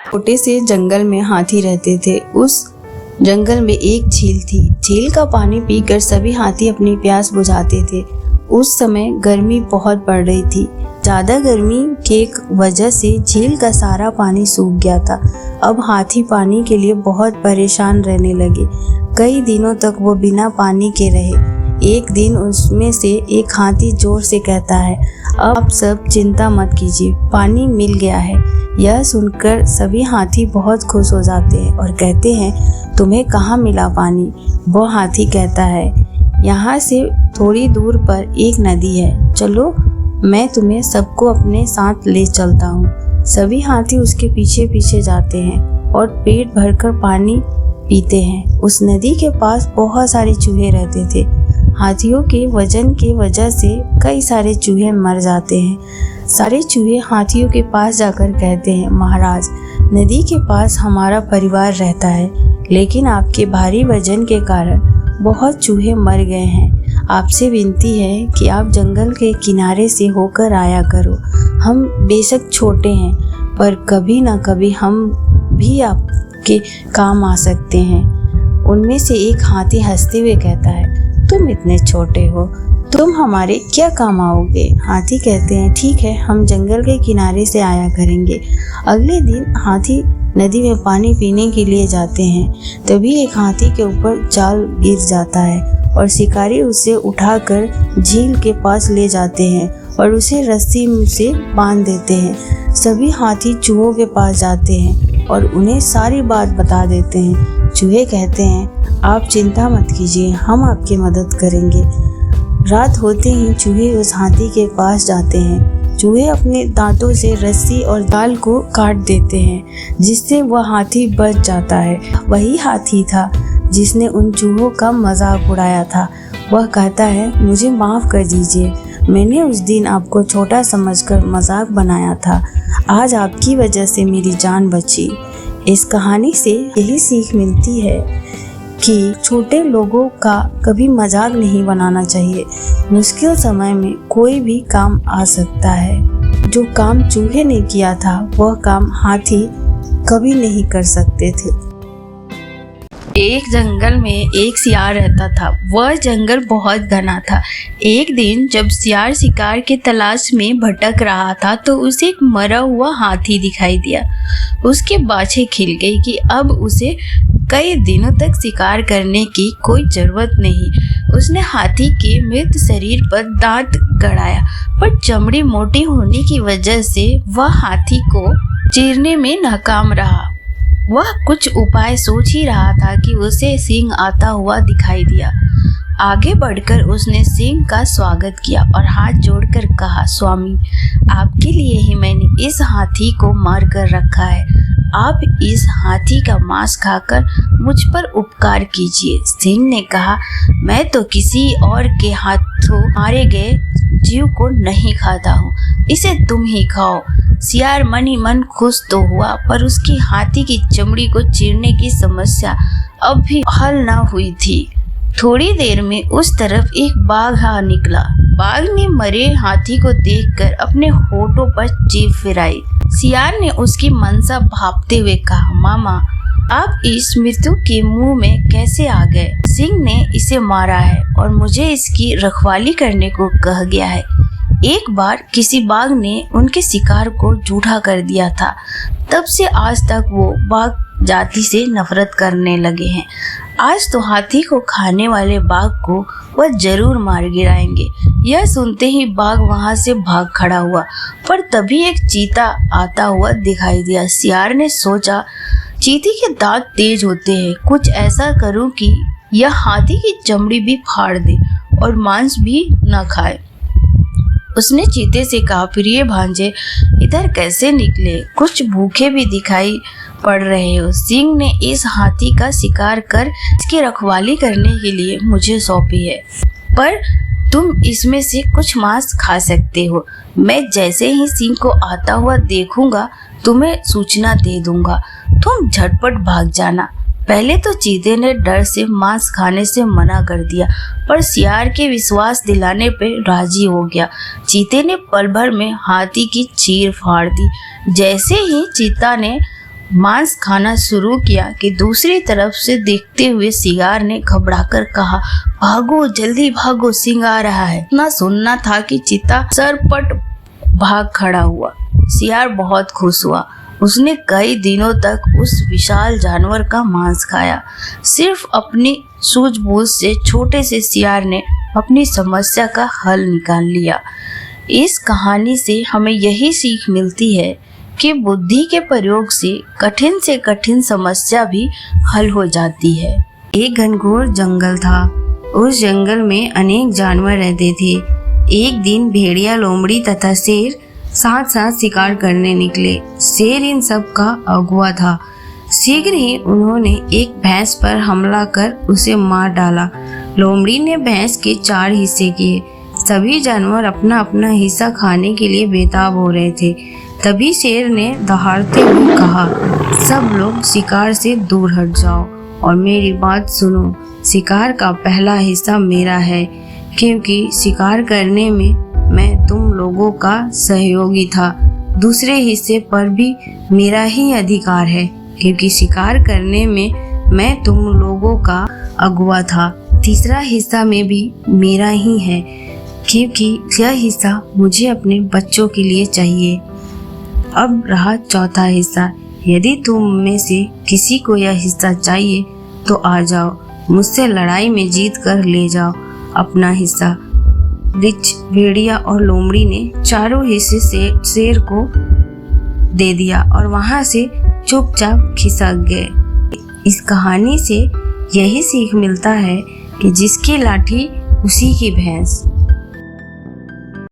छोटे से जंगल में हाथी रहते थे। उस जंगल में एक झील थी। झील का पानी पीकर सभी हाथी अपनी प्यास बुझाते थे। उस समय गर्मी बहुत बढ़ रही थी। ज्यादा गर्मी के वजह से झील का सारा पानी सूख गया था। अब हाथी पानी के लिए बहुत परेशान रहने लगे। कई दिनों तक वो बिना पानी के रहे। एक दिन उसमें से एक हाथी जोर से कहता है, अब सब चिंता मत कीजिए, पानी मिल गया है। यह सुनकर सभी हाथी बहुत खुश हो जाते हैं और कहते हैं, तुम्हें कहाँ मिला पानी? वो हाथी कहता है, यहाँ से थोड़ी दूर पर एक नदी है, चलो मैं तुम्हें सबको अपने साथ ले चलता हूँ। सभी हाथी उसके पीछे पीछे जाते हैं और पेट भरकर पानी पीते हैं। उस नदी के पास बहुत सारे चूहे रहते थे। हाथियों के वजन की वजह से कई सारे चूहे मर जाते हैं। सारे चूहे हाथियों के पास जाकर कहते हैं, महाराज, नदी के पास हमारा परिवार रहता है, लेकिन आपके भारी वजन के कारण बहुत चूहे मर गए हैं। आपसे विनती है कि आप जंगल के किनारे से होकर आया करो। हम बेशक छोटे हैं, पर कभी ना कभी हम भी आपके काम आ सकते हैं। उनमें से एक हाथी हंसते हुए कहता है, तुम इतने छोटे हो, तुम हमारे क्या काम आओगे? हाथी कहते हैं, ठीक है, हम जंगल के किनारे से आया करेंगे। अगले दिन हाथी नदी में पानी पीने के लिए जाते हैं। तभी एक हाथी के ऊपर जाल गिर जाता है और शिकारी उसे उठाकर झील के पास ले जाते हैं और उसे रस्सी से बांध देते हैं। सभी हाथी चूहों के पास जाते हैं और उन्हें सारी बात बता देते हैं। चूहे कहते हैं, आप चिंता मत कीजिए, हम आपकी मदद करेंगे। रात होते ही चूहे उस हाथी के पास जाते हैं। चूहे अपने दांतों से रस्सी और जाल को काट देते हैं, जिससे वह हाथी बच जाता है। वही हाथी था जिसने उन चूहों का मजाक उड़ाया था। वह कहता है, मुझे माफ कर दीजिए, मैंने उस दिन आपको छोटा समझकर मजाक बनाया था। आज आपकी वजह से मेरी जान बची। इस कहानी से यही सीख मिलती है कि छोटे लोगों का कभी मजाक नहीं बनाना चाहिए। मुश्किल समय में कोई भी काम आ सकता है। जो काम चूहे ने किया था, वह काम हाथी कभी नहीं कर सकते थे। एक जंगल में एक सियार रहता था। वह जंगल बहुत घना था। एक दिन जब सियार शिकार की तलाश में भटक रहा था तो उसे एक मरा हुआ हाथी दिखाई दिया। उसकी बाछें खिल गई कि अब उसे कई दिनों तक शिकार करने की कोई जरूरत नहीं। उसने हाथी के मृत शरीर पर दांत गड़ाया, पर चमड़ी मोटी होने की वजह से वह हाथी को चीरने में नाकाम रहा। वह कुछ उपाय सोच ही रहा था कि उसे सींग आता हुआ दिखाई दिया। आगे बढ़कर उसने सिंह का स्वागत किया और हाथ जोड़कर कहा, स्वामी, आपके लिए ही मैंने इस हाथी को मार कर रखा है। आप इस हाथी का मांस खाकर मुझ पर उपकार कीजिए। सिंह ने कहा, मैं तो किसी और के हाथों मारे गए जीव को नहीं खाता हूँ, इसे तुम ही खाओ। सियार मन ही मन खुश तो हुआ, पर उसकी हाथी की चमड़ी को चीरने की समस्या अब भी हल न हुई थी। थोड़ी देर में उस तरफ एक बाघ आ निकला। बाघ ने मरे हाथी को देखकर अपने होठों पर जीभ फिराई। सियार ने उसकी मनसा भांपते हुए कहा, मामा, आप इस मृत्यु के मुंह में कैसे आ गए? सिंह ने इसे मारा है और मुझे इसकी रखवाली करने को कह गया है। एक बार किसी बाघ ने उनके शिकार को झूठा कर दिया था। तब से आज तक वो बाघ जाति से नफरत करने लगे हैं। आज तो हाथी को खाने वाले बाघ को वह जरूर मार गिराएंगे। यह सुनते ही बाघ वहां से भाग खड़ा हुआ, पर तभी एक चीता आता हुआ दिखाई दिया। सियार ने सोचा, चीते के दांत तेज होते हैं, कुछ ऐसा करूं कि यह हाथी की चमड़ी भी फाड़ दे और मांस भी न खाए। उसने चीते से कहा, प्रिय भांजे, इधर कैसे निकले? कुछ भूखे भी दिखाई पड़ रहे हो। सिंह ने इस हाथी का शिकार कर इसकी रखवाली करने के लिए मुझे सौंपी है, पर तुम इसमें से कुछ मांस खा सकते हो। मैं जैसे ही सिंह को आता हुआ देखूंगा तुम्हें सूचना दे दूंगा, तुम झटपट भाग जाना। पहले तो चीते ने डर से मांस खाने से मना कर दिया, पर सियार के विश्वास दिलाने पर राजी हो गया। चीते ने पल भर में हाथी की चीर फाड़ दी। जैसे ही चीता ने मांस खाना शुरू किया कि दूसरी तरफ से देखते हुए शिकार ने घबराकर कहा, भागो जल्दी भागो, सिंह आ रहा है। ना सुनना था कि चीता सरपट भाग खड़ा हुआ। शिकार बहुत खुश हुआ। उसने कई दिनों तक उस विशाल जानवर का मांस खाया। सिर्फ अपनी सूझबूझ से छोटे से शिकार ने अपनी समस्या का हल निकाल लिया। इस कहानी से हमें यही सीख मिलती है कि बुद्धि के प्रयोग से कठिन समस्या भी हल हो जाती है। एक घनघोर जंगल था। उस जंगल में अनेक जानवर रहते थे। एक दिन भेड़िया, लोमड़ी तथा शेर साथ साथ शिकार करने निकले। शेर इन सब का अगुआ था। शीघ्र ही उन्होंने एक भैंस पर हमला कर उसे मार डाला। लोमड़ी ने भैंस के 4 हिस्से किए। सभी जानवर अपना अपना हिस्सा खाने के लिए बेताब हो रहे थे। तभी शेर ने दहाड़ते हुए कहा, सब लोग शिकार से दूर हट जाओ और मेरी बात सुनो। शिकार का पहला हिस्सा मेरा है, क्योंकि शिकार करने में मैं तुम लोगों का सहयोगी था। दूसरे हिस्से पर भी मेरा ही अधिकार है, क्योंकि शिकार करने में मैं तुम लोगों का अगुआ था। तीसरा हिस्सा में भी मेरा ही है, क्योंकि यह हिस्सा मुझे अपने बच्चों के लिए चाहिए। अब रहा चौथा हिस्सा। यदि तुम में से किसी को यह हिस्सा चाहिए तो आ जाओ, मुझसे लड़ाई में जीत कर ले जाओ अपना हिस्सा। रिछ, भेड़िया और लोमड़ी ने चारों हिस्से से शेर को दे दिया और वहां से चुपचाप खिसक गए। इस कहानी से यही सीख मिलता है कि जिसकी लाठी उसी की भैंस।